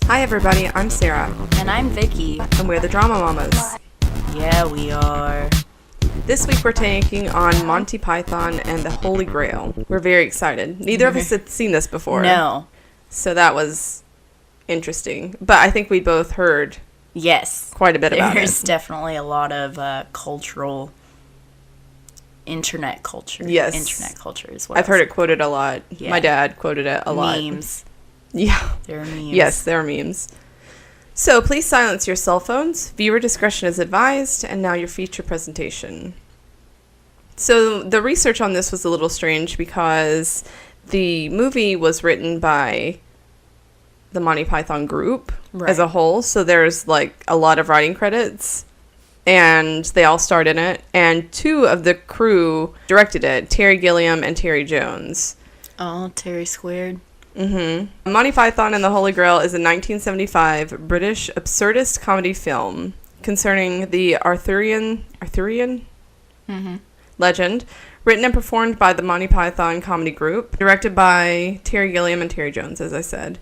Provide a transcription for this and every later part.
Hi everybody, I'm Sarah. And I'm Vicky. And we're the Drama Mamas. Yeah, we are. This week we're taking on Monty Python and the Holy Grail. We're very excited. Neither of us had seen this before. No. So that was interesting. But I think we both heard quite a bit about it. There's definitely a lot of internet culture. Yes. Internet culture is what I've heard it quoted a lot. Yeah. My dad quoted it a lot. Memes. Yeah. There are memes. Yes, there are memes. So please silence your cell phones. Viewer discretion is advised. And now your feature presentation. So the research on this was a little strange because the movie was written by the Monty Python group as a whole. So there's like a lot of writing credits. And they all starred in it. And two of the crew directed it, Terry Gilliam and Terry Jones. Oh, Terry squared. Mm-hmm. Monty Python and the Holy Grail is a 1975 British absurdist comedy film concerning the Arthurian legend, written and performed by the Monty Python comedy group, directed by Terry Gilliam and Terry Jones, as I said.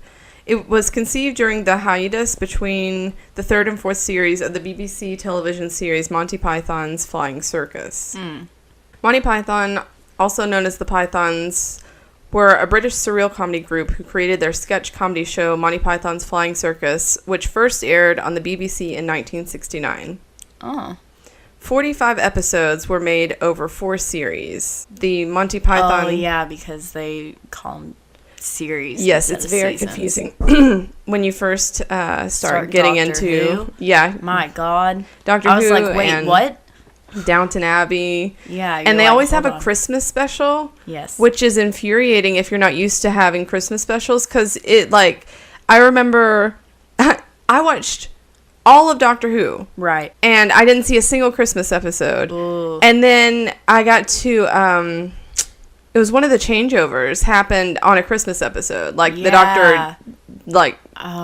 It was conceived during the hiatus between the third and fourth series of the BBC television series Monty Python's Flying Circus. Monty Python, also known as the Pythons, were a British surreal comedy group who created their sketch comedy show Monty Python's Flying Circus, which first aired on the BBC in 1969. 45 episodes were made over 4 series. The Monty Python... Oh, yeah, because they call them series. Yes, it's very confusing. When you first start getting Doctor into... Who? Yeah. My God. Doctor Who. I was like, wait, what? Downton Abbey. Yeah. And they always have a Christmas special. Yes. Which is infuriating if you're not used to having Christmas specials. Because it, like... I remember... I watched all of Doctor Who. Right. And I didn't see a single Christmas episode. Ooh. And then I got to... it was one of the changeovers happened on a Christmas episode. Like, the doctor, like,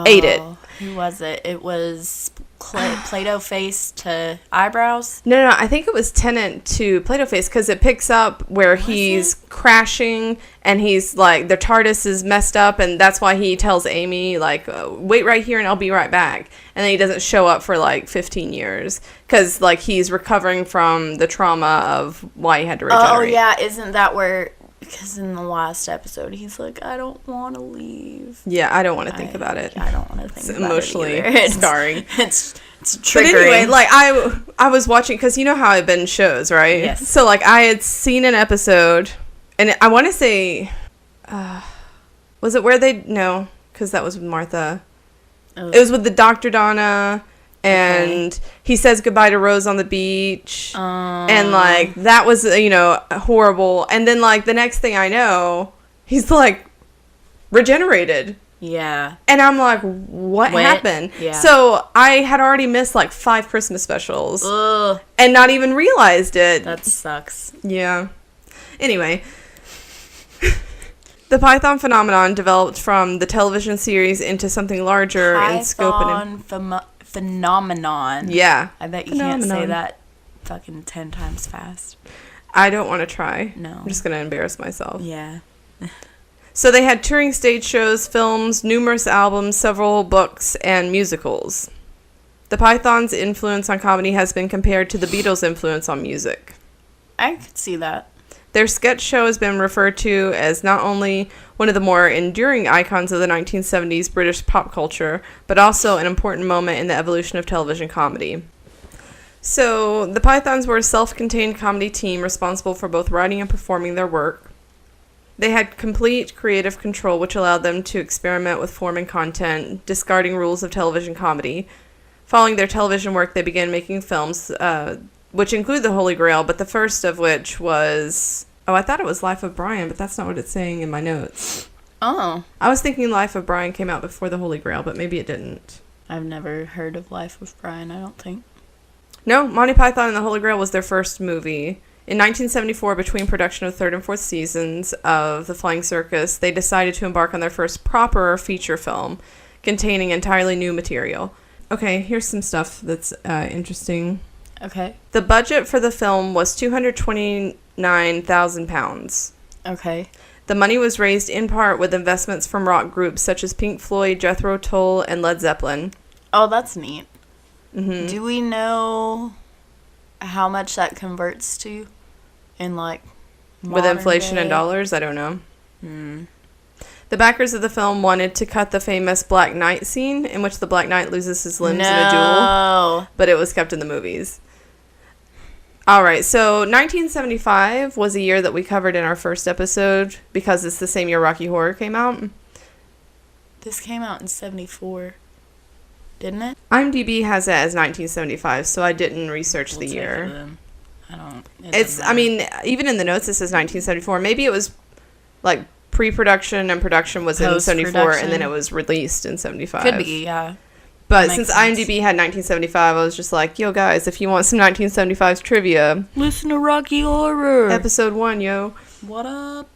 ate it. Who was it? It was Play-Doh face to eyebrows? No, I think it was Tennant to Play-Doh face, because it picks up where he's crashing, and he's, like, the TARDIS is messed up, and that's why he tells Amy, like, wait right here and I'll be right back. And then he doesn't show up for, like, 15 years, because, like, he's recovering from the trauma of why he had to regenerate. Oh, yeah, isn't that where... Because in the last episode, he's like, I don't want to leave. Yeah, I don't want to think about it. I don't want to think about emotionally it It's scarring. It's triggering. But anyway, like, I was watching, because you know how I've been shows, right? Yes. So, like, I had seen an episode, and I want to say, was it where they, no, because that was with Martha. It was with the Dr. Donna, and he says goodbye to Rose on the beach, and, like, that was, horrible. And then, like, the next thing I know, he's, like, regenerated. Yeah. And I'm like, what happened? Yeah. So I had already missed, like, 5 Christmas specials. Ugh. And not even realized it. That sucks. Yeah. Anyway. The Python phenomenon developed from the television series into something larger in scope and phenomenon. Yeah. I bet you can't say that fucking 10 times fast. I don't want to try. No. I'm just going to embarrass myself. Yeah. So they had touring stage shows, films, numerous albums, several books, and musicals. The Pythons' influence on comedy has been compared to the Beatles' influence on music. I could see that. Their sketch show has been referred to as not only one of the more enduring icons of the 1970s British pop culture, but also an important moment in the evolution of television comedy. So, the Pythons were a self-contained comedy team responsible for both writing and performing their work. They had complete creative control, which allowed them to experiment with form and content, discarding rules of television comedy. Following their television work, they began making films, which include the Holy Grail, but the first of which was... Oh, I thought it was Life of Brian, but that's not what it's saying in my notes. Oh. I was thinking Life of Brian came out before the Holy Grail, but maybe it didn't. I've never heard of Life of Brian, I don't think. No, Monty Python and the Holy Grail was their first movie. In 1974, between production of third and fourth seasons of The Flying Circus, they decided to embark on their first proper feature film, containing entirely new material. Okay, here's some stuff that's interesting. Okay. The budget for the film was £229,000. Okay. The money was raised in part with investments from rock groups such as Pink Floyd, Jethro Tull, and Led Zeppelin. Oh, that's neat. Mm-hmm. Do we know how much that converts to in, like, With inflation day? in dollars? I don't know. Hmm. The backers of the film wanted to cut the famous Black Knight scene in which the Black Knight loses his limbs in a duel, but it was kept in the movies. All right, so 1975 was a year that we covered in our first episode because it's the same year Rocky Horror came out. This came out in 74, didn't it? IMDb has it as 1975, so I didn't research the year. I don't. I mean, even in the notes it says 1974. Maybe it was like pre-production and production was in 74 and then it was released in 75. Could be, yeah. But since IMDb had 1975, I was just like, yo guys, if you want some 1975's trivia, listen to Rocky Horror. episode 1, yo. What up?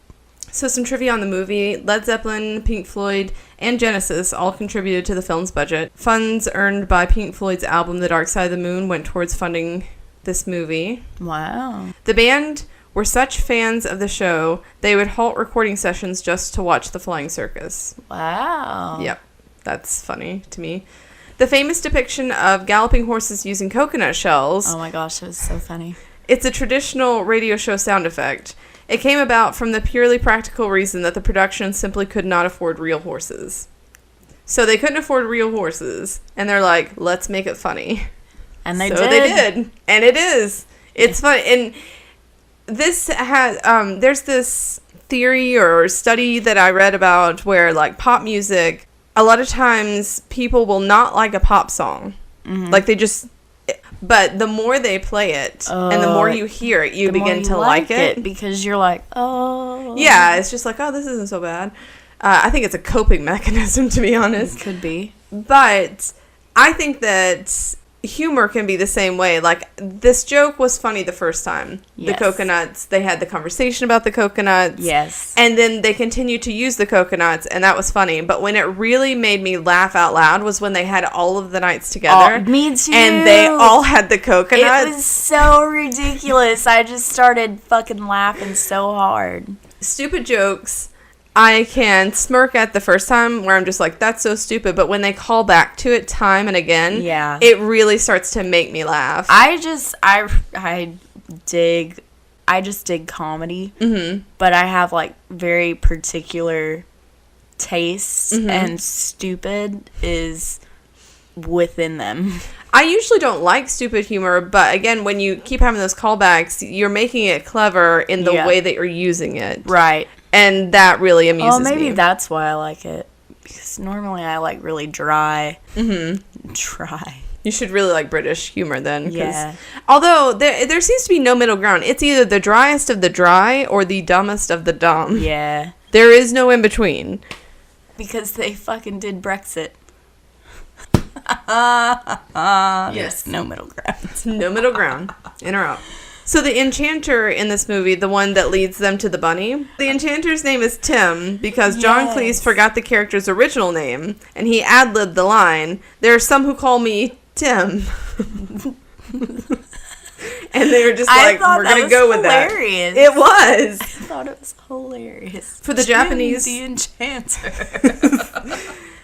So some trivia on the movie. Led Zeppelin, Pink Floyd, and Genesis all contributed to the film's budget. Funds earned by Pink Floyd's album The Dark Side of the Moon went towards funding this movie. Wow. The band were such fans of the show, they would halt recording sessions just to watch the flying circus. Wow. Yep, that's funny to me. The famous depiction of galloping horses using coconut shells. Oh my gosh, that was so funny. It's a traditional radio show sound effect. It came about from the purely practical reason that the production simply could not afford real horses. So they couldn't afford real horses, and they're like, let's make it funny. And they so did. they did, and it is. It's fun, and this has there's this theory or study that I read about where like pop music, a lot of times people will not like a pop song. Mm-hmm. Like they just, but the more they play it and the more you hear it, you begin to like it because you're like, oh. Yeah, it's just like, oh, this isn't so bad. I think it's a coping mechanism, to be honest. It could be. But I think that humor can be the same way. Like, this joke was funny the first time. Yes. The coconuts, they had the conversation about the coconuts. Yes. And then they continued to use the coconuts, and that was funny. But when it really made me laugh out loud was when they had all of the knights together. Oh, me too. And they all had the coconuts. It was so ridiculous. I just started fucking laughing so hard. Stupid jokes. I can smirk at the first time where I'm just like, that's so stupid. But when they call back to it time and again, yeah, it really starts to make me laugh. I dig comedy, mm-hmm. but I have like very particular tastes, mm-hmm. and stupid is within them. I usually don't like stupid humor, but again, when you keep having those callbacks, you're making it clever in the way that you're using it. Right. And that really amuses me. Well, maybe that's why I like it. Because normally I like really dry. Mm-hmm. Dry. You should really like British humor then. Yeah. Although there seems to be no middle ground. It's either the driest of the dry or the dumbest of the dumb. Yeah. There is no in between. Because they fucking did Brexit. Yes. No middle ground. No middle ground. In or out. So the enchanter in this movie, the one that leads them to the bunny, the enchanter's name is Tim because John Cleese forgot the character's original name and he ad-libbed the line, "There are some who call me Tim." And they were just like, we're going to go with that. It was. I thought it was hilarious. For the Japanese... the enchanter.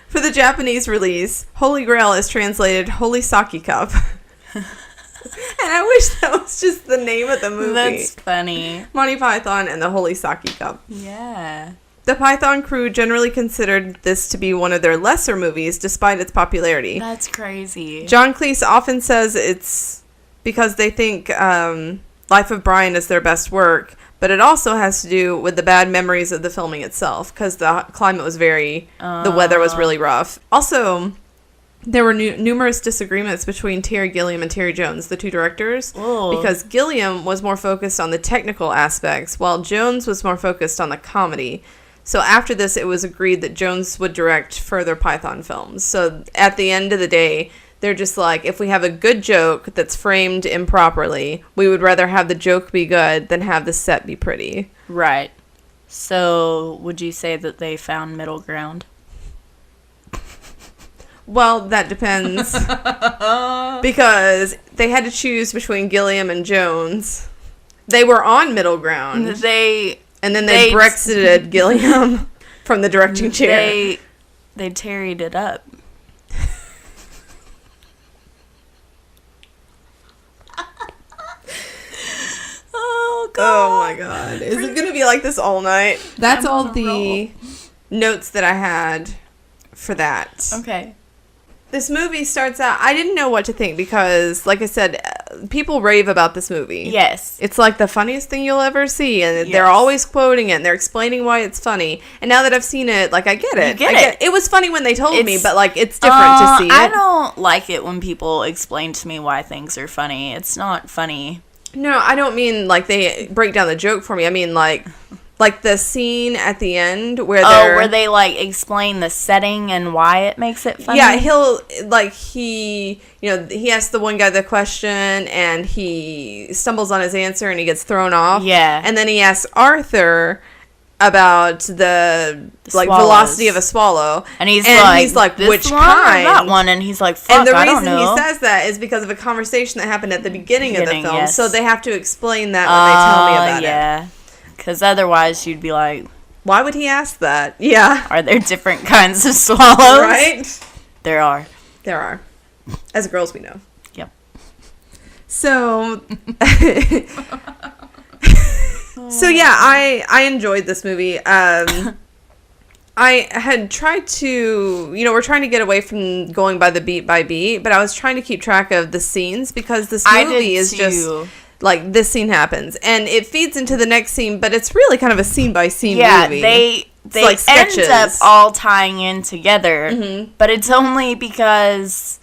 For the Japanese release, Holy Grail is translated Holy Sake Cup. And I wish that was just the name of the movie. That's funny. Monty Python and the Holy Sake Cup. Yeah. The Python crew generally considered this to be one of their lesser movies, despite its popularity. That's crazy. John Cleese often says it's because they think Life of Brian is their best work, but it also has to do with the bad memories of the filming itself, because the climate was the weather was really rough. Also... There were numerous disagreements between Terry Gilliam and Terry Jones, the two directors, because Gilliam was more focused on the technical aspects, while Jones was more focused on the comedy. So after this, it was agreed that Jones would direct further Python films. So at the end of the day, they're just like, if we have a good joke that's framed improperly, we would rather have the joke be good than have the set be pretty. Right. So would you say that they found middle ground? Well, that depends. Because they had to choose between Gilliam and Jones. They were on middle ground. And then they Brexited Gilliam from the directing chair. They tarried it up. Oh, God. Oh, my God. Is it going to be like this all night? That's all the notes that I had for that. Okay. This movie starts out, I didn't know what to think because, like I said, people rave about this movie. Yes. It's like the funniest thing you'll ever see, and they're always quoting it, and they're explaining why it's funny. And now that I've seen it, like, I get it. You get it. It was funny when they told me, but, like, it's different to see it. I don't like it when people explain to me why things are funny. It's not funny. No, I don't mean, like, they break down the joke for me. I mean, like the scene at the end where they like explain the setting and why it makes it funny. Yeah, he asks the one guy the question and he stumbles on his answer and he gets thrown off. Yeah. And then he asks Arthur about the like swallows. Velocity of a swallow. And he's like this which one kind? Or that one, and he's like, fuck, and the I don't reason know. he says that is because of a conversation that happened at the beginning of the film. Yes. So they have to explain that when they tell me about it. Yeah. Because otherwise, you'd be like, why would he ask that? Yeah. Are there different kinds of swallows? Right? There are. There are. As girls, we know. Yep. So, yeah, I enjoyed this movie. I had tried to, we're trying to get away from going by the beat by beat, but I was trying to keep track of the scenes because this movie is just... Like, this scene happens, and it feeds into the next scene, but it's really kind of a scene-by-scene movie. Yeah, they like end up all tying in together, but it's only because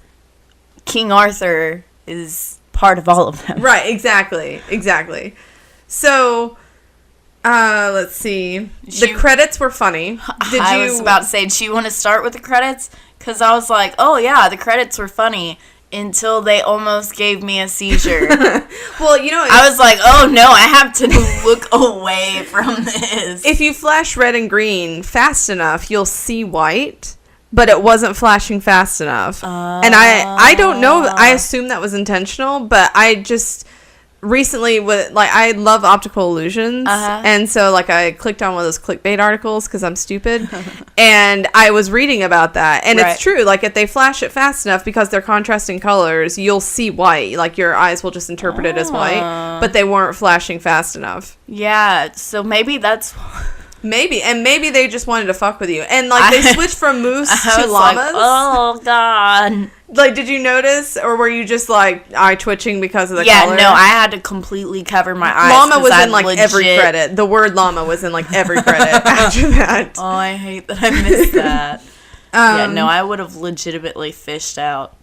King Arthur is part of all of them. Right, exactly. So, let's see. The credits were funny. I was about to say, do you want to start with the credits? Because I was like, oh, yeah, the credits were funny. Until they almost gave me a seizure. Well, I was like, oh no, I have to look away from this. If you flash red and green fast enough, you'll see white, but it wasn't flashing fast enough. And I don't know, I assume that was intentional, but I just recently, I love optical illusions, and so, I clicked on one of those clickbait articles, because I'm stupid, and I was reading about that, and it's true, if they flash it fast enough, because they're contrasting colors, you'll see white, your eyes will just interpret it as white, but they weren't flashing fast enough. Yeah, so maybe that's... Maybe they just wanted to fuck with you. And, they switched from moose to llamas. Oh, God. Did you notice? Or were you just, eye twitching because of the color? Yeah, no, I had to completely cover my eyes. Llama was in, every credit. The word llama was in, every credit after that. Oh, I hate that I missed that. Yeah, no, I would have legitimately fished out.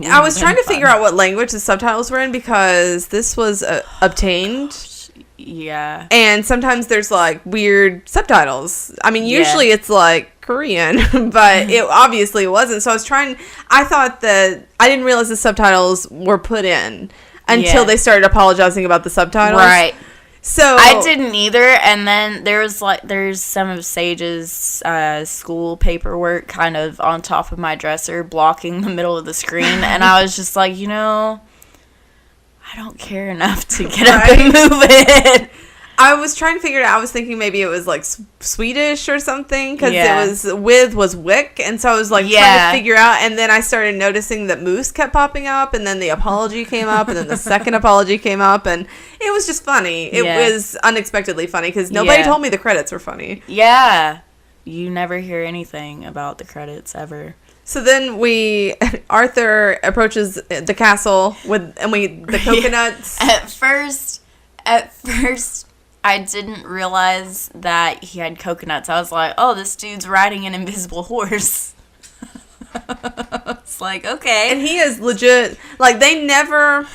I was trying to figure out what language the subtitles were in because this was obtained. Yeah. And sometimes there's, weird subtitles. I mean, usually it's, Korean, but it obviously wasn't. So I thought that, I didn't realize the subtitles were put in until they started apologizing about the subtitles. Right. So I didn't either, and then there's some of Sage's school paperwork kind of on top of my dresser, blocking the middle of the screen, and I was just like, I don't care enough to get up and move it. I was trying to figure it out. I was thinking maybe it was Swedish or something because it was wick, and so I was trying to figure out. And then I started noticing that moose kept popping up, and then the apology came up, and then the second apology came up, and it was just funny. It was unexpectedly funny because nobody told me the credits were funny. Yeah, you never hear anything about the credits ever. So then Arthur approaches the castle the coconuts. At first, I didn't realize that he had coconuts. I was like, oh, this dude's riding an invisible horse. It's okay. And he is legit, they never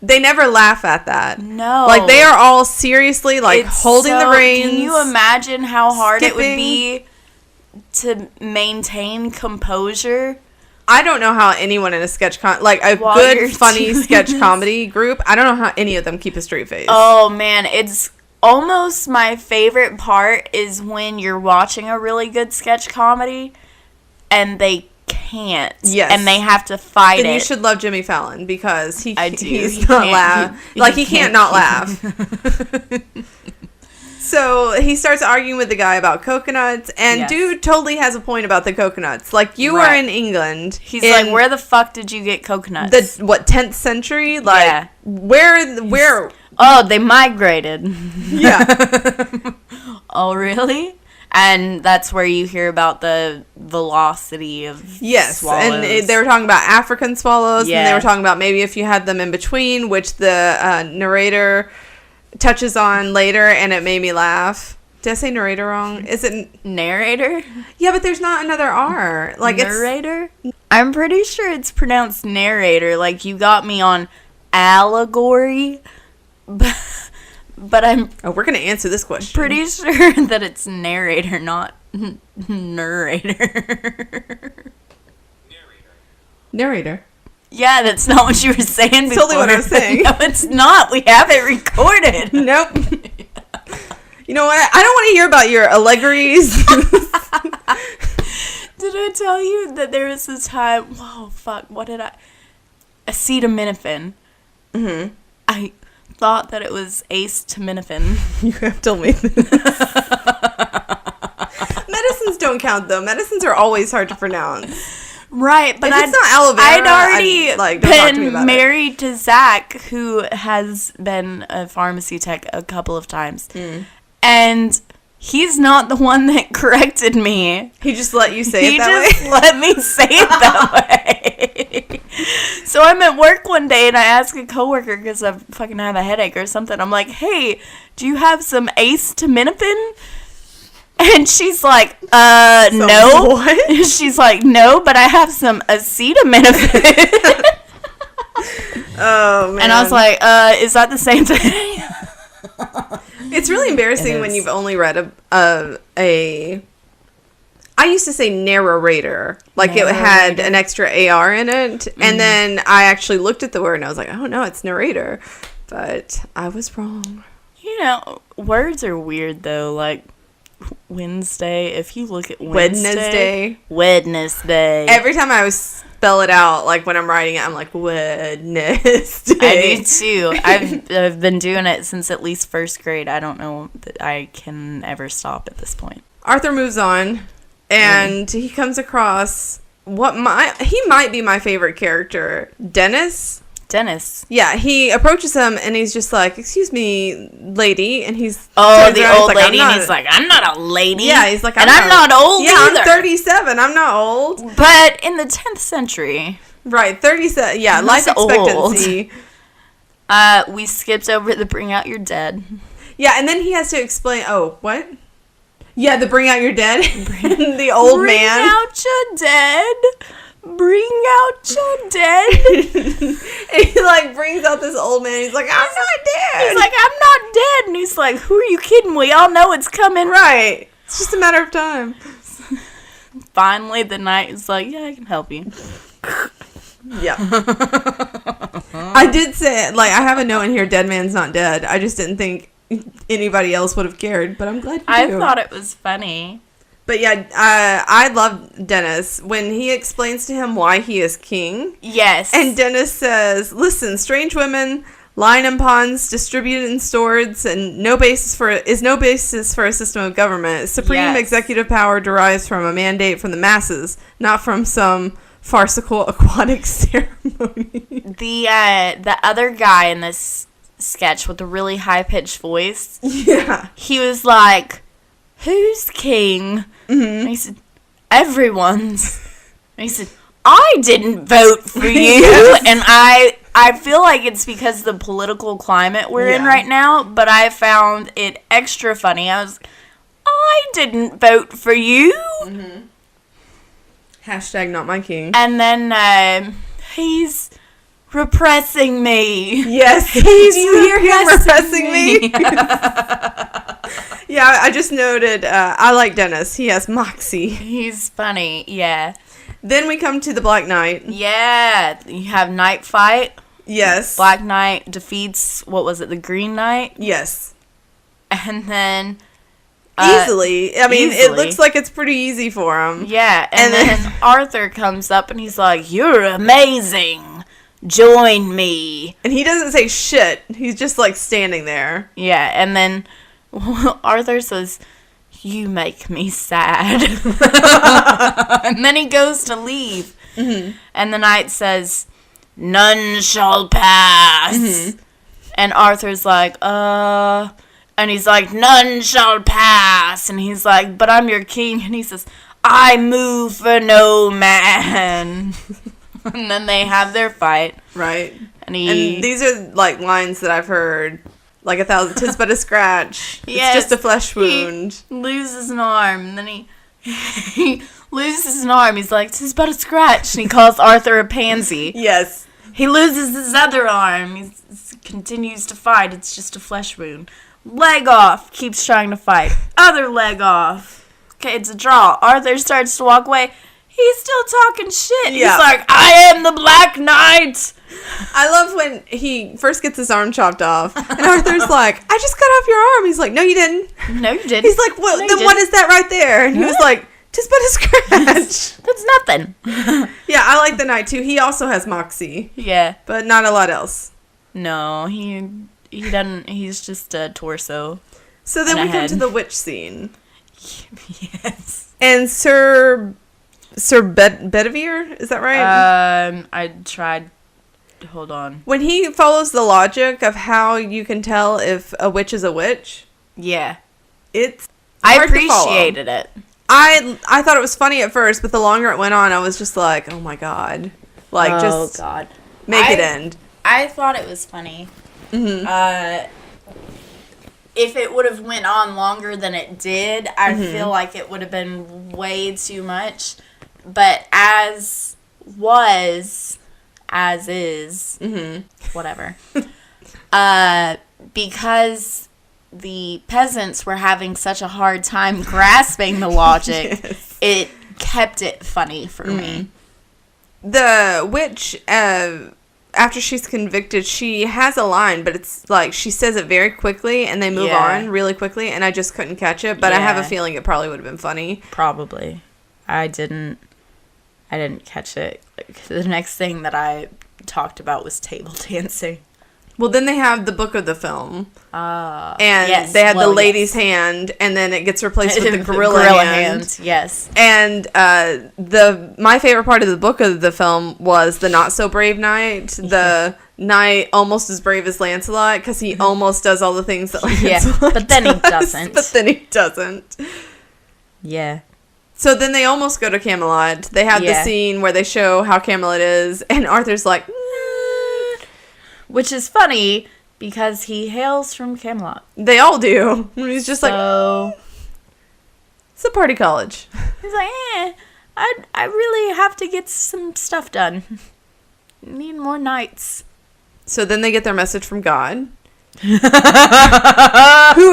laugh at that. No. They are all seriously, holding the reins. Can you imagine how hard it would be to maintain composure? I don't know how anyone in a sketch good funny sketch comedy group, I don't know how any of them keep a straight face. Oh man, it's almost my favorite part is when you're watching a really good sketch comedy and they can't. Yes. And they have to fight then it. You should love Jimmy Fallon because he's he not laugh. He can't not laugh. So he starts arguing with the guy about coconuts, and dude totally has a point about the coconuts. Like, you are in England. He's like, where the fuck did you get coconuts? The, 10th century? Like, where? Oh, they migrated. Yeah. Oh, really? And that's where you hear about the velocity of swallows. And they were talking about African swallows, and they were talking about maybe if you had them in between, which the narrator touches on later, and it made me laugh. Did I say narrator wrong? Is it narrator? Yeah, but there's not another R. Like, narrator? I'm pretty sure it's pronounced narrator. Like, you got me on allegory, but I'm... Oh, we're going to answer this question. Pretty sure that it's narrator, not narrator. Narrator. Yeah, that's not what you were saying before. That's totally what I was saying. No, it's not. We have it recorded. Nope. You know what? I don't want to hear about your allegories. Did I tell you that there was this time... Whoa, fuck. What did I... Acetaminophen. Mm-hmm. I thought that it was acetaminophen. You have told me this. Medicines don't count, though. Medicines are always hard to pronounce. Right, but if it's not aloe vera, I'd already been married to Zach, who has been a pharmacy tech a couple of times. And he's not the one that corrected me. He just let you say it that way? He just let me say it that way. So I'm at work one day, and I ask a coworker, because I fucking have a headache or something. I'm like, hey, do you have some acetaminophen? And she's like, no. What? She's like, no, but I have some acetaminophen. Oh, man. And I was like, is that the same thing? It's really embarrassing when you've only read a I used to say narrator. Like, it had an extra AR in it. And then I actually looked at the word, and I was like, oh, no, it's narrator. But I was wrong. You know, words are weird, though. Like, Wednesday, if you look at Wednesday. Every time I spell it out, like when I'm writing it, I'm like, Wednesday. I do too. I've been doing it since at least first grade. I don't know that I can ever stop at this point. Arthur moves on, and he comes across he might be my favorite character, Dennis. Yeah, he approaches him, and he's just like, excuse me, lady, and he's... Oh, the old lady, and he's like, I'm not a lady. Yeah, he's like, I'm not old either. I'm 37, I'm not old. But in the 10th century... Right, 37, yeah, life expectancy. We skipped over the bring out your dead. Yeah, and then he has to explain, what? Yeah, the bring out your dead. The old man. Bring out your dead. Bring out your dead. And he like brings out this old man. He's like, I'm not dead. He's like, I'm not dead. And he's like, who are you kidding? We all know it's coming. Right. It's just a matter of time. Finally, the knight is like, yeah, I can help you. Yeah. I did say, like, I have a note in here, dead man's not dead. I just didn't think anybody else would have cared, but I'm glad you I do. thought it was funny. But yeah, I love Dennis when he explains to him why he is king. Yes. And Dennis says, listen, strange women, lying in ponds, distributed in stores, and no basis for a system of government. Supreme executive power derives from a mandate from the masses, not from some farcical aquatic ceremony. The other guy in this sketch with the really high-pitched voice, he was like, who's king? And he said, everyone's. And he said, I didn't vote for you. Yes. And I feel like it's because of the political climate we're in right now, but I found it extra funny. I was, I didn't vote for you. Hashtag not my king. And then he's repressing me. Yes. He's Do you hear him repressing me? Yeah, I just noted, I like Dennis. He has moxie. He's funny, yeah. Then we come to the Black Knight. Yeah, you have Night Fight. Yes. Black Knight defeats, what was it, the Green Knight? Yes. And then... easily. I mean, it looks like it's pretty easy for him. Yeah, and then Arthur comes up and he's like, you're amazing. Join me. And he doesn't say shit. He's just, like, standing there. Yeah, and then Arthur says, "You make me sad." And then he goes to leave. Mm-hmm. And the knight says, "None shall pass." Mm-hmm. And Arthur's like, and he's like, "None shall pass." And he's like, "But I'm your king." And he says, "I move for no man." And then they have their fight. Right. And these are, like, lines that I've heard, like 1,000, "'tis but a scratch." Yes, it's just a flesh wound. He loses an arm. And then he loses an arm. He's like, "'Tis but a scratch." And he calls Arthur a pansy. Yes. He loses his other arm. He continues to fight. It's just a flesh wound. Leg off. Keeps trying to fight. Other leg off. Okay, it's a draw. Arthur starts to walk away. He's still talking shit. Yeah. He's like, "I am the Black Knight." I love when he first gets his arm chopped off. And Arthur's like, "I just cut off your arm." He's like, "No, you didn't." "No, you didn't." He's like, "Well, then what is that right there?" And he was like, "'Tis but a scratch." That's nothing. Yeah, I like the knight too. He also has moxie. Yeah. But not a lot else. No, he doesn't. He's just a torso. So then we come to the witch scene. Yes. And Sir Bedivere, is that right? I tried. Hold on. When he follows the logic of how you can tell if a witch is a witch. Yeah. It's I appreciated it. I thought it was funny at first, but the longer it went on, I was just like, oh my god. Like, just God. Make it end. I thought it was funny. Mm-hmm. If it would have went on longer than it did, I feel like it would have been way too much. But as is, whatever. Because the peasants were having such a hard time grasping the logic, yes. It kept it funny for me. The witch, after she's convicted, she has a line, but it's like she says it very quickly, and they move on really quickly, and I just couldn't catch it. But I have a feeling it probably would have been funny. Probably. I didn't catch it. The next thing that I talked about was table dancing. Well, then they have the book of the film. And they had the lady's hand, and then it gets replaced with the gorilla hand. Yes. And my favorite part of the book of the film was the not-so-brave knight. The knight almost as brave as Lancelot, because he almost does all the things that Lancelot but then he doesn't. But then he doesn't. Yeah. So then they almost go to Camelot. They have the scene where they show how Camelot is, and Arthur's like... Which is funny, because he hails from Camelot. They all do. He's just like, it's a party college. He's like, I really have to get some stuff done. Need more knights. So then they get their message from God. Who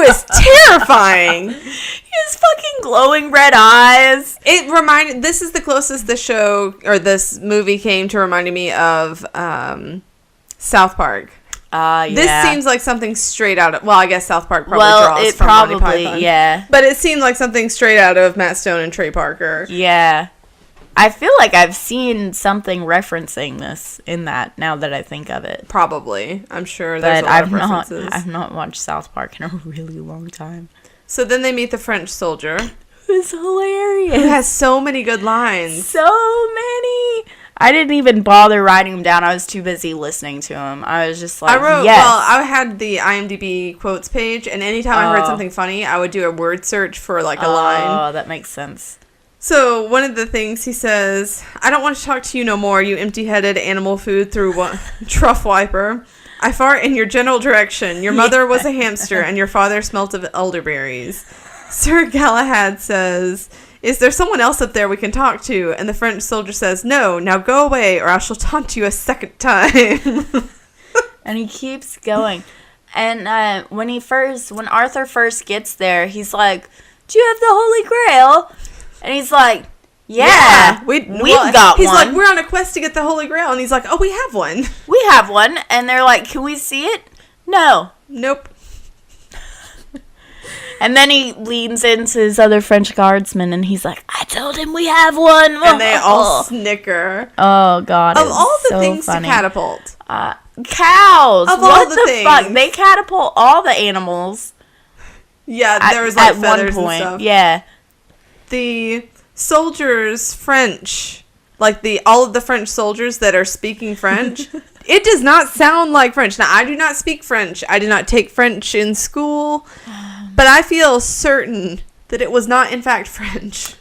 is terrifying. His fucking glowing red eyes. This is the closest the show, or this movie came to reminding me of, South Park. This seems like something straight out of... Well, I guess South Park probably draws from Monty Python. Yeah. But it seemed like something straight out of Matt Stone and Trey Parker. Yeah. I feel like I've seen something referencing this in that, now that I think of it. Probably. I'm sure there's a lot of references. I've not watched South Park in a really long time. So then they meet the French soldier. Who's hilarious. Who has so many good lines. So many. I didn't even bother writing them down. I was too busy listening to them. I was just like, I had the IMDb quotes page, and anytime I heard something funny, I would do a word search for, like, a line. Oh, that makes sense. So, one of the things he says, "I don't want to talk to you no more, you empty-headed animal food through trough wiper. I fart in your general direction. Your mother was a hamster, and your father smelt of elderberries." Sir Galahad says... "Is there someone else up there we can talk to?" And the French soldier says, "No, now go away or I shall taunt you a second time." And he keeps going. And when Arthur first gets there, he's like, "Do you have the Holy Grail?" And he's like, "Yeah, we've got one." He's like, "We're on a quest to get the Holy Grail." And he's like, "Oh, we have one." "We have one." And they're like, "Can we see it?" "No." "Nope." And then he leans into his other French guardsmen, and he's like, "I told him we have one." And they all snicker. Oh, God. Of all the things to catapult. Cows. Of all the things. Fuck? They catapult all the animals. Yeah, there was like at feathers one point. and stuff. Yeah. The soldiers' French, like all of the French soldiers that are speaking French, it does not sound like French. Now, I do not speak French. I did not take French in school, but I feel certain that it was not, in fact, French.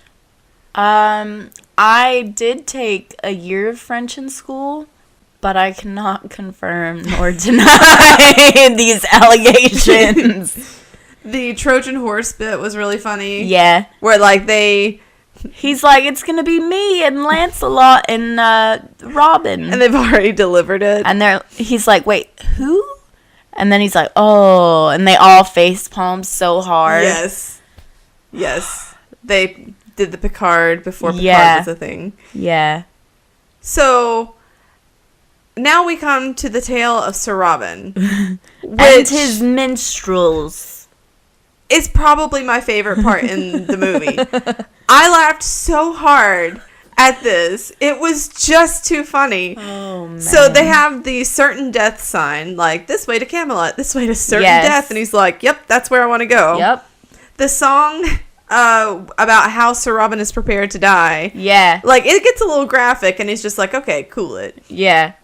I did take a year of French in school, but I cannot confirm nor deny these allegations. The Trojan horse bit was really funny. Yeah. Where, like, he's like, it's going to be me and Lancelot and Robin. And they've already delivered it. And he's like, wait, who? And then he's like, oh. And they all face palm so hard. Yes. They did the Picard before Picard was a thing. Yeah. So, now we come to the tale of Sir Robin. And his minstrels. Is probably my favorite part in the movie. I laughed so hard at this. It was just too funny. Oh, man. So they have the certain death sign, like, this way to Camelot, this way to certain death. And he's like, yep, that's where I want to go. Yep. The song about how Sir Robin is prepared to die. Yeah. Like, it gets a little graphic, and he's just like, okay, cool it. Yeah.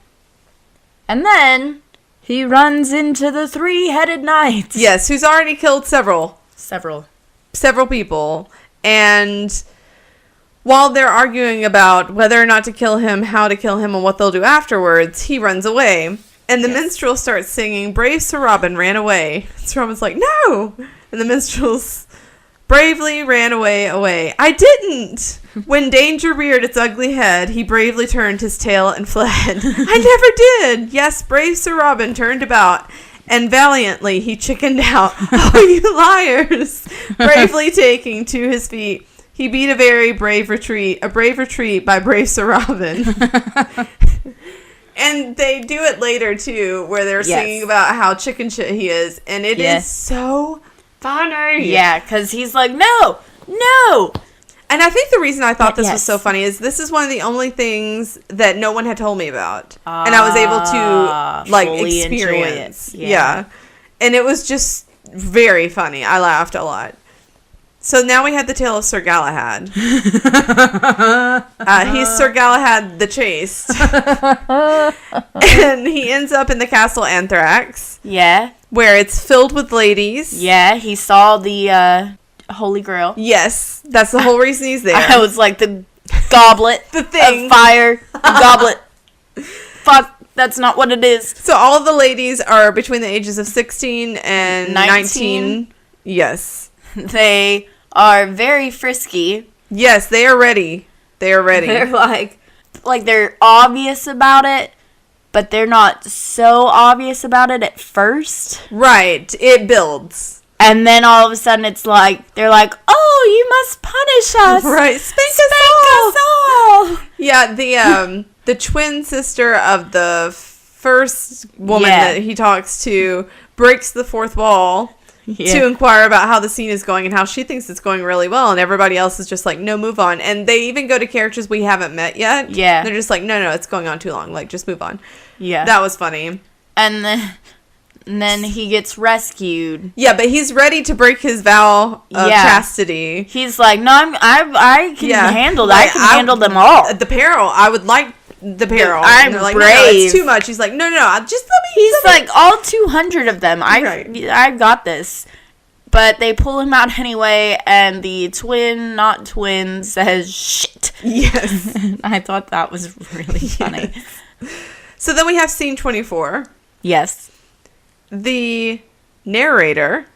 And then he runs into the three-headed knight. Yes, who's already killed several people. And while they're arguing about whether or not to kill him, how to kill him, and what they'll do afterwards, he runs away. And the minstrel starts singing, brave Sir Robin ran away. Sir Robin's like, no! And the minstrels bravely ran away. I didn't! When danger reared its ugly head, he bravely turned his tail and fled. I never did! Yes, brave Sir Robin turned about, and valiantly he chickened out. Oh, you liars! Bravely taking to his feet, he beat a brave retreat by brave Sir Robin. And they do it later, too, where they're singing about how chicken shit he is, and it is so funny. Yeah, because he's like, no! And I think the reason I thought this was so funny is this is one of the only things that no one had told me about. And I was able to, like, experience. Yeah. And it was just very funny. I laughed a lot. So now we have the tale of Sir Galahad. He's Sir Galahad the Chaste. And he ends up in the Castle Anthrax. Yeah. Where it's filled with ladies. Yeah, he saw the Holy Grail. Yes, that's the whole reason he's there. I was like, the goblet. The thing. Of fire. The goblet. Fuck, that's not what it is. So all of the ladies are between the ages of 16 and 19. Yes. They are very frisky. Yes, they are ready. They're like they're obvious about it, but they're not so obvious about it at first. Right. It builds. And then all of a sudden it's like, they're like, oh, you must punish us. Right. Spank us all. Yeah, the twin sister of the first woman that he talks to breaks the fourth wall to inquire about how the scene is going and how she thinks it's going really well. And everybody else is just like, no, move on. And they even go to characters we haven't met yet. Yeah. They're just like, no, it's going on too long. Like, just move on. Yeah. That was funny. And then he gets rescued. Yeah, but he's ready to break his vow of chastity. He's like, no, I can handle that. Like, I can handle them all. The peril. I would like the peril. I'm like, brave. No, it's too much. He's like, no, just let me. He's like, all 200 of them. I got this. But they pull him out anyway, and the not twin, says, shit. Yes. I thought that was really funny. Yes. So then we have scene 24. Yes. The narrator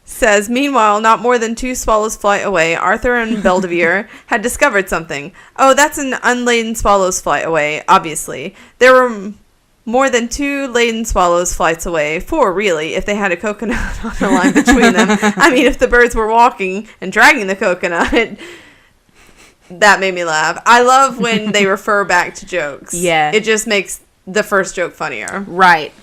says, meanwhile, not more than 2 swallows' flight away, Arthur and Bedivere had discovered something. Oh, that's an unladen swallow's flight away, obviously. There were more than 2 laden swallows' flights away. 4, really, if they had a coconut on the line between them. I mean, if the birds were walking and dragging the coconut. That made me laugh. I love when they refer back to jokes. Yeah. It just makes the first joke funnier. Right.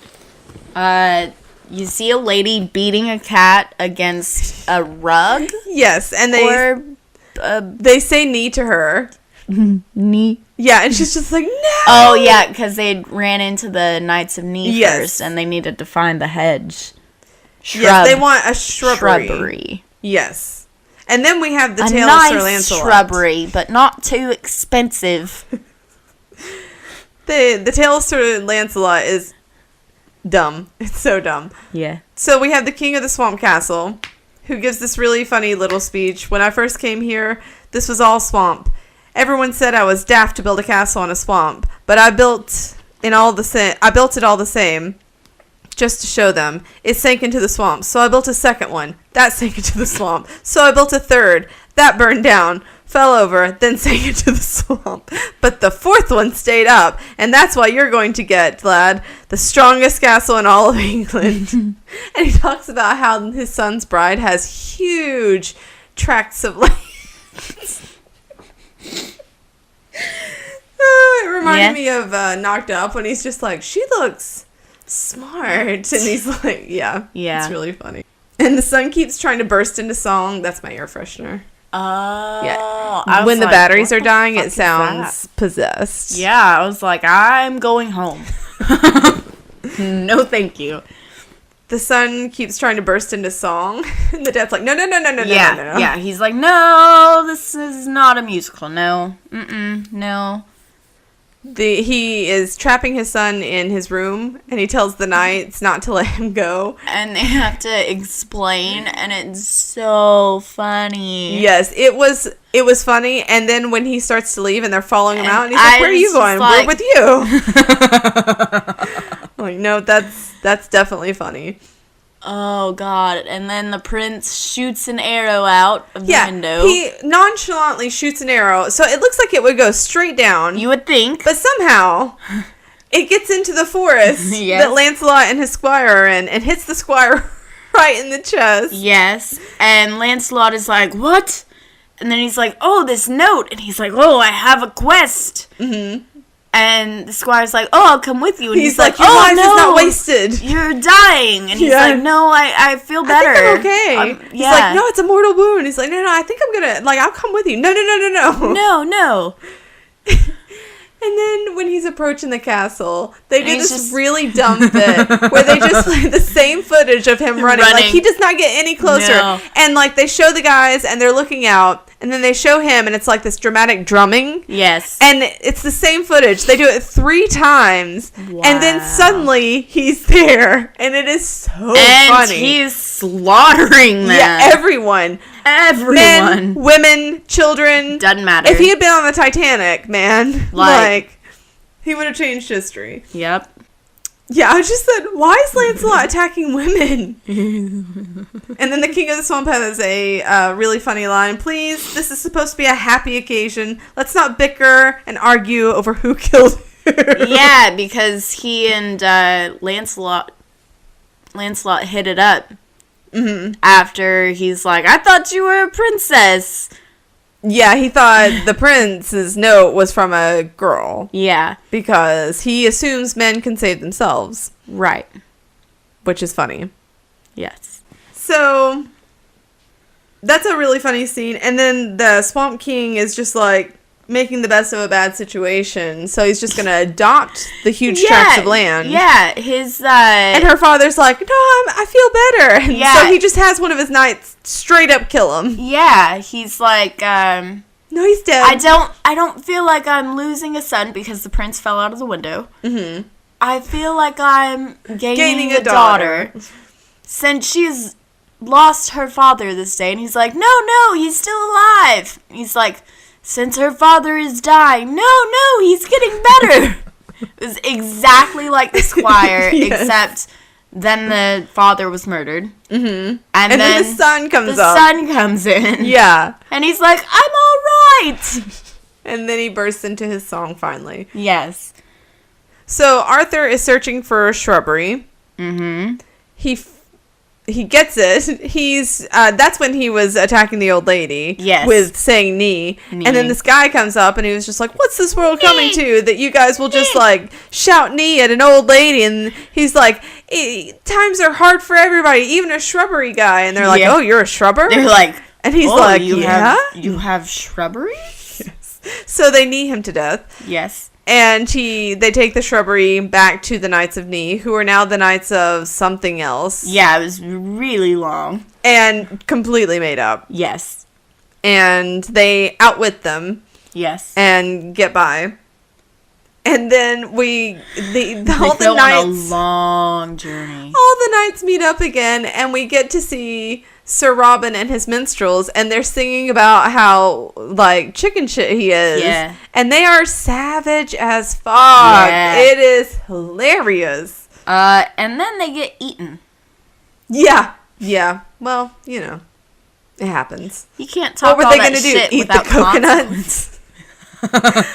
You see a lady beating a cat against a rug? Yes, and they say knee to her. Knee? Yeah, and she's just like, no! Oh, yeah, because they ran into the Knights of Knee first, and they needed to find the hedge. Yes, they want a shrubbery. Yes. And then we have the tale of Sir Lancelot. Shrubbery, but not too expensive. The tale of Sir Lancelot is dumb. It's so dumb. Yeah. So we have the king of the swamp castle, who gives this really funny little speech. When I first came here, this was all swamp. Everyone said I was daft to build a castle in a swamp, but I built it all the same, just to show them. It sank into the swamp, so I built a second one. That sank into the swamp. So I built a third. That burned down, fell over, then sank into the swamp. But the fourth one stayed up, and that's why you're going to get, lad, the strongest castle in all of England. And he talks about how his son's bride has huge tracts of land. It reminded me of Knocked Up, when he's just like, she looks smart. And he's like, yeah. It's really funny. And the sun keeps trying to burst into song. That's my air freshener. Oh. Yeah. When the batteries are dying, it sounds possessed. Yeah, I was like, I'm going home. No, thank you. The sun keeps trying to burst into song. And the dad's like, no. Yeah, he's like, no, this is not a musical. No. No. He is trapping his son in his room, and he tells the knights not to let him go. And they have to explain, and it's so funny. Yes, it was funny, and then when he starts to leave and they're following him out, and he's like, where are you going? We're with you. I'm like, no, that's definitely funny. Oh, God. And then the prince shoots an arrow out of the window. He nonchalantly shoots an arrow, so it looks like it would go straight down. You would think. But somehow, it gets into the forest that Lancelot and his squire are in, and hits the squire right in the chest. Yes. And Lancelot is like, what? And then he's like, oh, this note. And he's like, oh, I have a quest. Mm-hmm. And the squire's like, oh, I'll come with you. And he's like, your life is not wasted. You're dying. And he's like, no, I feel better. I think I'm okay. He's like, no, it's a mortal wound. He's like, no, I think I'm going to, I'll come with you. No. No. And then when he's approaching the castle, they do this really dumb bit where they just play the same footage of him running. Like, he does not get any closer. No. And, they show the guys, and they're looking out, and then they show him, and it's this dramatic drumming. Yes. And it's the same footage. They do it 3 times, and then suddenly he's there, and it is so funny. And he's slaughtering them. Yeah, everyone. Men, women, children. Doesn't matter. If he had been on the Titanic, man, he would have changed history. Yep. Yeah, I just said, why is Lancelot attacking women? And then the King of the Swamp has a really funny line. Please, this is supposed to be a happy occasion. Let's not bicker and argue over who killed who. Yeah, because he and Lancelot hit it up. Mm-hmm. After he's like, I thought you were a princess. Yeah, he thought the prince's note was from a girl. Yeah. Because he assumes men can save themselves. Right. Which is funny. Yes. So, that's a really funny scene. And then the Swamp King is just making the best of a bad situation. So he's just going to adopt the huge tracts of land. Yeah, and her father's like, no, I feel better. And so he just has one of his knights straight up kill him. Yeah, he's like, no, he's dead. I don't feel like I'm losing a son because the prince fell out of the window. Mm-hmm. I feel like I'm gaining a daughter. Since she's lost her father this day. And he's like, no, he's still alive. He's like, since her father is dying. No, he's getting better. It was exactly like the squire, except then the father was murdered. Mm-hmm. And then the sun comes up. The sun comes in. Yeah. And he's like, I'm all right. And then he bursts into his song finally. Yes. So Arthur is searching for a shrubbery. Mm-hmm. He gets it. He's that's when he was attacking the old lady. Yes. With saying knee. And then this guy comes up and he was just like, what's this world coming to that you guys will just shout knee at an old lady? And he's like, times are hard for everybody, even a shrubbery guy. And they're like, oh, you're a shrubber? They're like, and he's like, you have shrubbery? Yes. So they knee him to death. Yes. And they take the shrubbery back to the Knights of Ni, who are now the Knights of something else. Yeah, it was really long. And completely made up. Yes. And they outwit them. Yes. And get by. And then all the on knights, a long journey. All the knights meet up again, and we get to see Sir Robin and his minstrels, and they're singing about how, like, chicken shit he is. Yeah. And they are savage as fuck. Yeah. It is hilarious. And then they get eaten. Yeah. Yeah. Well, you know, it happens. You can't talk what were all they that gonna do? shit Eat without the coconuts?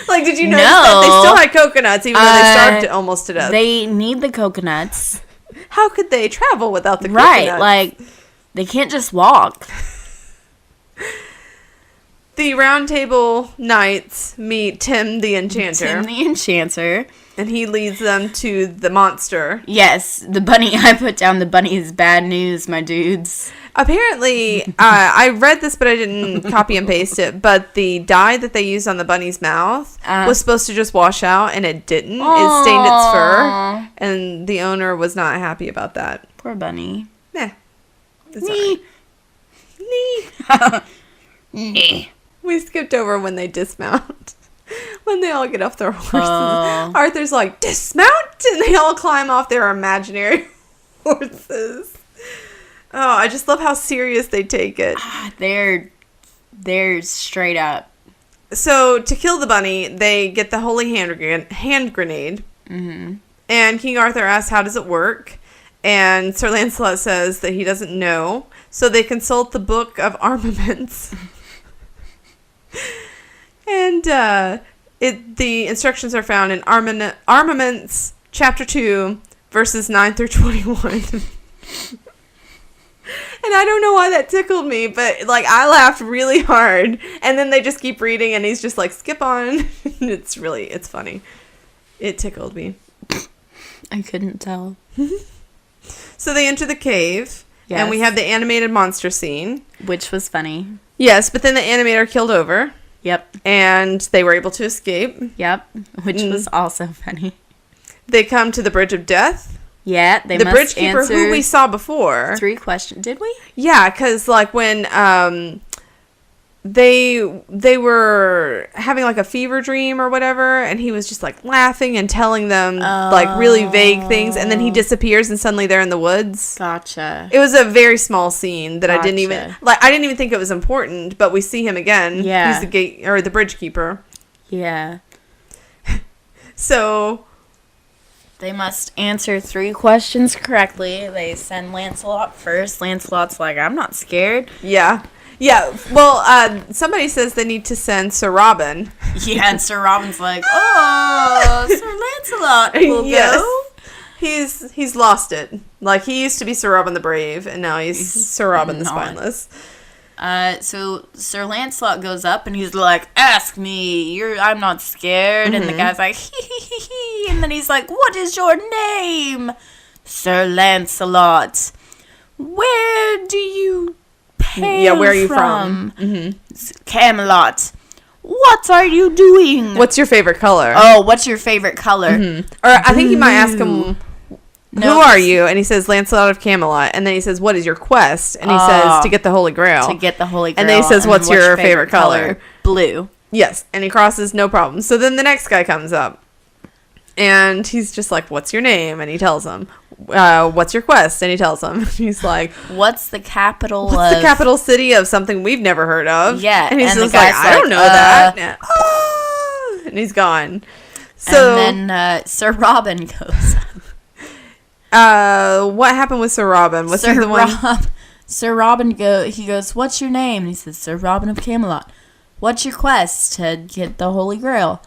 Like, did you notice that they still had coconuts even though they starved almost to death? They need the coconuts. How could they travel without the coconuts? Right, like, they can't just walk. The Round Table Knights meet Tim the Enchanter. Tim the Enchanter. And he leads them to the monster. Yes, the bunny. I put down the bunny is bad news, my dudes. Apparently, I read this, but I didn't copy and paste it. But the dye that they used on the bunny's mouth was supposed to just wash out, and it didn't. It stained its fur, and the owner was not happy about that. Poor bunny. Nah. It's Nee. We skipped over when they dismount. When they all get off their horses. Arthur's like, dismount! And they all climb off their imaginary horses. Oh, I just love how serious they take it. They're straight up. So, to kill the bunny, they get the holy hand grenade. Mm-hmm. And King Arthur asks, how does it work? And Sir Lancelot says that he doesn't know. So they consult the Book of Armaments. And the instructions are found in Armaments, Chapter 2, verses 9 through 21. And I don't know why that tickled me, but, like, I laughed really hard. And then they just keep reading, and he's just like, skip on. It's funny. It tickled me. I couldn't tell. So they enter the cave, yes. And we have the animated monster scene. Which was funny. Yes, but then the animator killed over. Yep. And they were able to escape. Yep, which was also funny. They come to the Bridge of Death. Yeah, the bridge keeper who we saw before. 3 questions. Did we? Yeah, because, like, when they were having, like, a fever dream or whatever, and he was just, like, laughing and telling them, like, really vague things, and then he disappears and suddenly they're in the woods. Gotcha. It was a very small scene that I didn't even think it was important, but we see him again. Yeah. He's the gate, or the bridge keeper. Yeah. So they must answer 3 questions correctly. They send Lancelot first. Lancelot's like, I'm not scared. Yeah. Yeah, well, somebody says they need to send Sir Robin. Yeah, and Sir Robin's like, oh, Sir Lancelot will go. He's lost it. Like, he used to be Sir Robin the Brave, and now he's Sir Robin the Spineless. So Sir Lancelot goes up, and he's like, ask me, I'm not scared. Mm-hmm. And the guy's like, hee. And then he's like, what is your name? Sir Lancelot. Where do you hail where are you from? Mm-hmm. Camelot. What are you doing? What's your favorite color? Oh, what's your favorite color? Mm-hmm. Or I think he might ask him, who are you? And he says, Lancelot of Camelot. And then he says, what is your quest? And he says, to get the Holy Grail. To get the Holy Grail. And then he says, what's your favorite color? Blue. Yes. And he crosses, no problem. So then the next guy comes up. And he's just like, what's your name? And he tells him. What's your quest? And he tells him. He's like, what's the capital city of something we've never heard of? Yeah. And he's just like, I don't know that. Yeah. And he's gone. So, and then Sir Robin goes. What happened with Sir Robin? Was he the one? Sir Robin he goes, what's your name? And he says, Sir Robin of Camelot. What's your quest? To get the Holy Grail.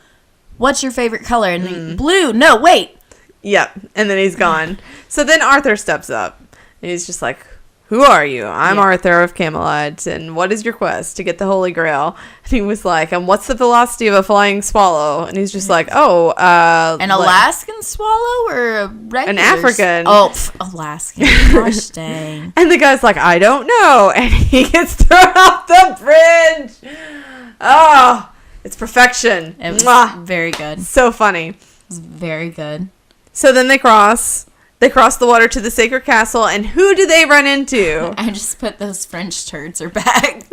What's your favorite color? And then, blue. No, wait. Yep. And then he's gone. So then Arthur steps up. And he's just like, who are you? I'm Arthur of Camelot. And what is your quest? To get the Holy Grail. And he was like, and what's the velocity of a flying swallow? And he's just like, an Alaskan swallow or a regular? An African. Alaskan. Gosh dang. And the guy's like, I don't know. And he gets thrown off the bridge. Oh, It's perfection. It was Mwah. very good. So funny. It was very good. So then they cross the water to the sacred castle, and who do they run into? I just put those French turds are back.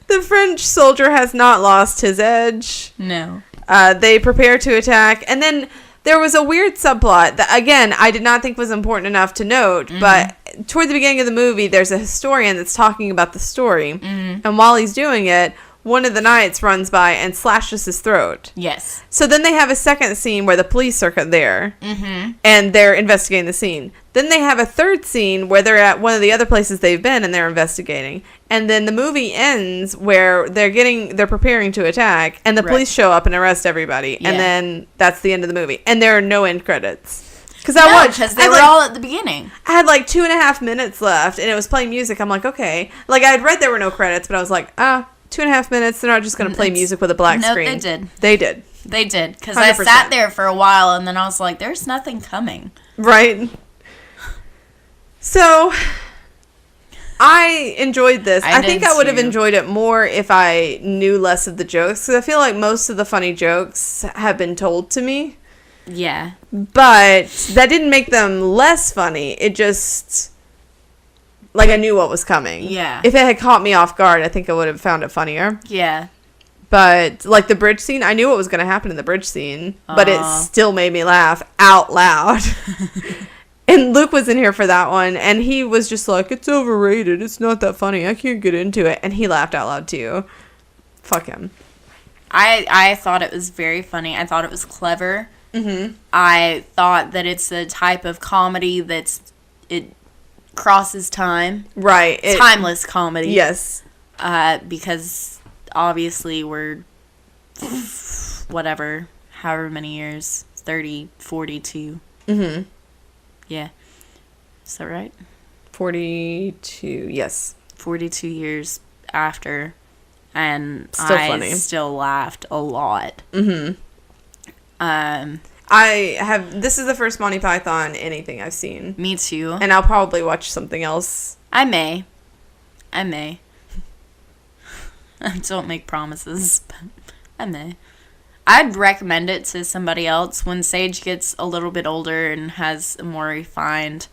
The French soldier has not lost his edge. No. They prepare to attack, and then there was a weird subplot that, again, I did not think was important enough to note, but toward the beginning of the movie, there's a historian that's talking about the story, and while he's doing it, one of the knights runs by and slashes his throat. Yes. So then they have a second scene where the police are there, and they're investigating the scene. Then they have a third scene where they're at one of the other places they've been, and they're investigating. And then the movie ends where they're preparing to attack, and the police show up and arrest everybody. Yeah. And then that's the end of the movie. And there are no end credits. Because they were all at the beginning. I had like 2.5 minutes left, and it was playing music. I'm like, okay. Like, I had read there were no credits, but I was like, 2.5 minutes. They're not just going to play music with a black screen. No, they did. They did. They did. Because I sat there for a while, and then I was like, there's nothing coming. Right. So, I enjoyed this. I think I would have enjoyed it more if I knew less of the jokes. Because I feel like most of the funny jokes have been told to me. Yeah. But that didn't make them less funny. It just... Like, I knew what was coming. Yeah. If it had caught me off guard, I think I would have found it funnier. Yeah. But, like, the bridge scene, I knew what was going to happen in the bridge scene. But it still made me laugh out loud. And Luke was in here for that one. And he was just like, it's overrated. It's not that funny. I can't get into it. And he laughed out loud, too. Fuck him. I thought it was very funny. I thought it was clever. I thought that it's a type of comedy it crosses time. Right. Timeless comedy. Yes. Because obviously we're whatever, however many years, 30, 42. Yeah. Is that right? 42, yes. 42 years after, and still funny. Still laughed a lot. This is the first Monty Python anything I've seen. Me too. And I'll probably watch something else. I may. Don't make promises, but I may. I'd recommend it to somebody else when Sage gets a little bit older and has a more refined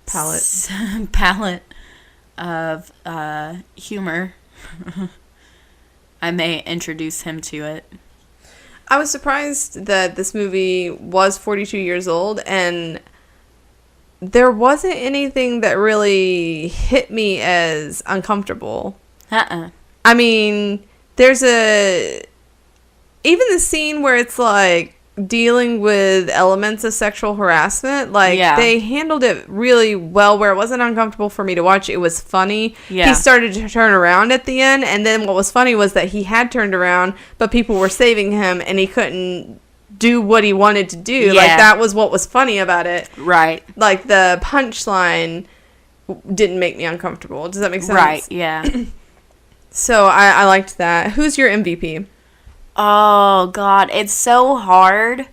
palette of humor. I may introduce him to it. I was surprised that this movie was 42 years old, and there wasn't anything that really hit me as uncomfortable. I mean, there's even the scene where it's like dealing with elements of sexual harassment, like they handled it really well where it wasn't uncomfortable for me to watch. It was funny. He started to turn around at the end, and then what was funny was that he had turned around, but people were saving him and he couldn't do what he wanted to do. Like, that was what was funny about it. Right. Like, the punchline didn't make me uncomfortable. Does that make sense? Right, yeah. So I liked that. Who's your MVP? Oh, God. It's so hard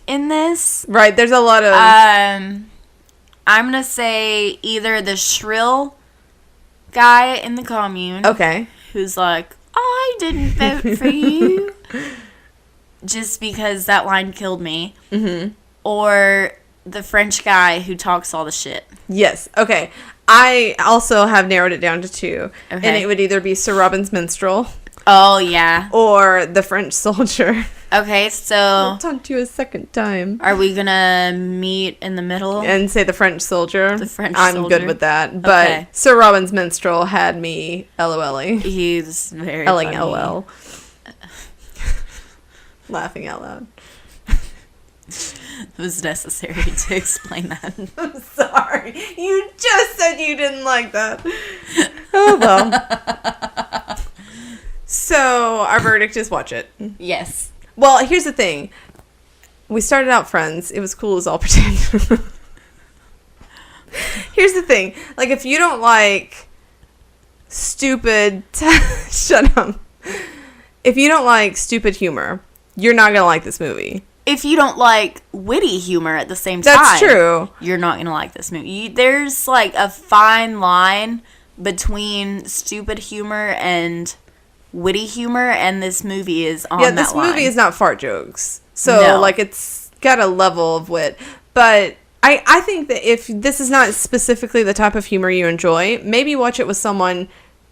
in this. Right. There's a lot of... I'm going to say either the shrill guy in the commune. Okay. Who's like, I didn't vote for you. Just because that line killed me. Or the French guy who talks all the shit. Yes. Okay. I also have narrowed it down to two. Okay. And it would either be Sir Robin's Minstrel... Oh, yeah. Or the French soldier. Okay, so... I'll taunt you a second time. Are we gonna meet in the middle? And say the French soldier? The French soldier. I'm good with that. But Sir Robin's Minstrel had me LOL-ing. He's very Elling funny. LOL. Laughing out loud. It was necessary to explain that. I'm sorry. You just said you didn't like that. Oh, well. So, our verdict is watch it. Yes. Well, here's the thing. We started out friends. It was cool as all pretend. Here's the thing. Like, if you don't like stupid... Shut up. If you don't like stupid humor, you're not going to like this movie. If you don't like witty humor at the same time... That's true. You're not going to like this movie. There's, like, a fine line between stupid humor and... witty humor, and this movie is on that line. Yeah, this movie is not fart jokes. So, like, it's got a level of wit. But I think that if this is not specifically the type of humor you enjoy, maybe watch it with someone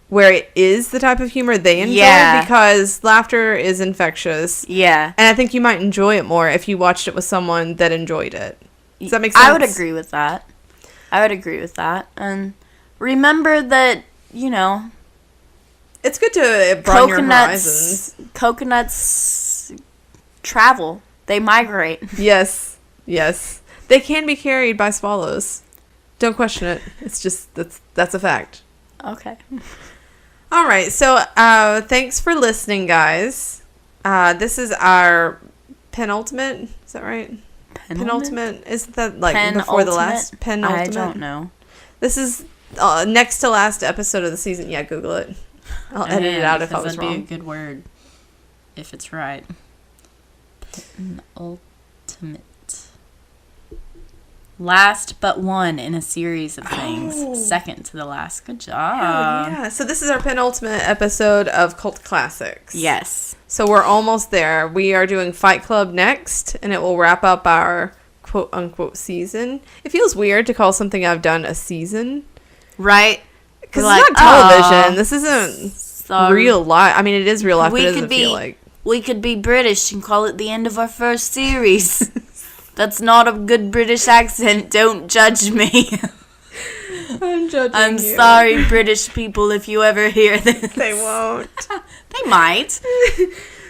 where it is the type of humor they enjoy, because laughter is infectious. Yeah. And I think you might enjoy it more if you watched it with someone that enjoyed it. Does that make sense? I would agree with that. And remember that, you know, it's good to broaden your horizons. Coconuts travel. They migrate. Yes. They can be carried by swallows. Don't question it. It's just, that's a fact. Okay. All right, so thanks for listening, guys. This is our penultimate. Is that right? Penultimate? Isn't that like before the last? Penultimate? I don't know. This is next to last episode of the season. Yeah, Google it. I'll edit it out if I was wrong. That'd be a good word if it's right. Penultimate. Last but one in a series of things. Second to the last. Good job. Yeah. So this is our penultimate episode of Cult Classics. Yes. So we're almost there. We are doing Fight Club next, and it will wrap up our quote-unquote season. It feels weird to call something I've done a season. Right. Because it's not television. This isn't real life. I mean, it is real life, but it doesn't feel like. We could be British and call it the end of our first series. That's not a good British accent. Don't judge me. I'm judging I'm sorry, British people, if you ever hear this. They won't. They might.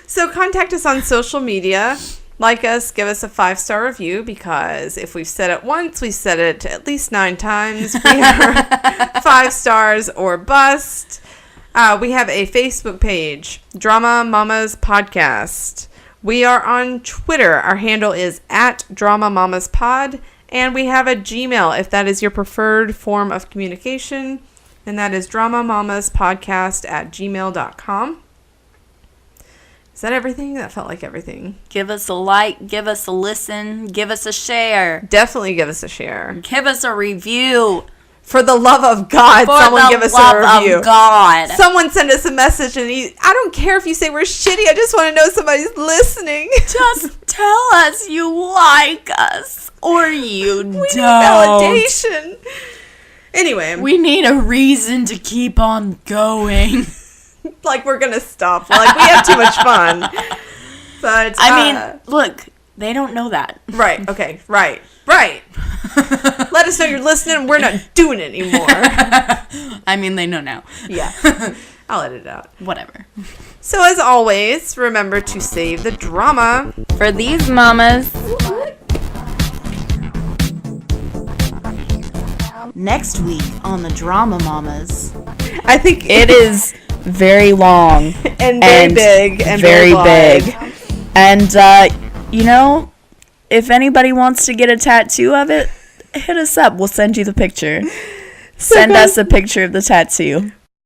So contact us on social media. Like us, give us a 5-star review, because if we've said it once, we've said it at least 9 times. We are 5 stars or bust. We have a Facebook page, Drama Mamas Podcast. We are on Twitter. Our handle is @DramaMamasPod. And we have a Gmail, if that is your preferred form of communication. And that is dramamamaspodcast@gmail.com. Is that everything? That felt like everything. Give us a like, give us a listen, give us a share. Definitely give us a share. Give us a review. For the love of God, someone give us a review. Of God. Someone send us a message, and I don't care if you say we're shitty. I just want to know somebody's listening. Just tell us you like us, or you don't. We need validation. Anyway. We need a reason to keep on going. Like we're going to stop. Like we have too much fun. But I mean, look, they don't know that. Right. Okay. Right. Let us know you're listening. We're not doing it anymore. I mean, they know now. Yeah. I'll edit it out. Whatever. So as always, remember to save the drama for these mamas. Next week on the Drama Mamas, I think it is very long and very big and very big. And you know, if anybody wants to get a tattoo of it, hit us up. We'll send you the picture. Send us a picture of the tattoo.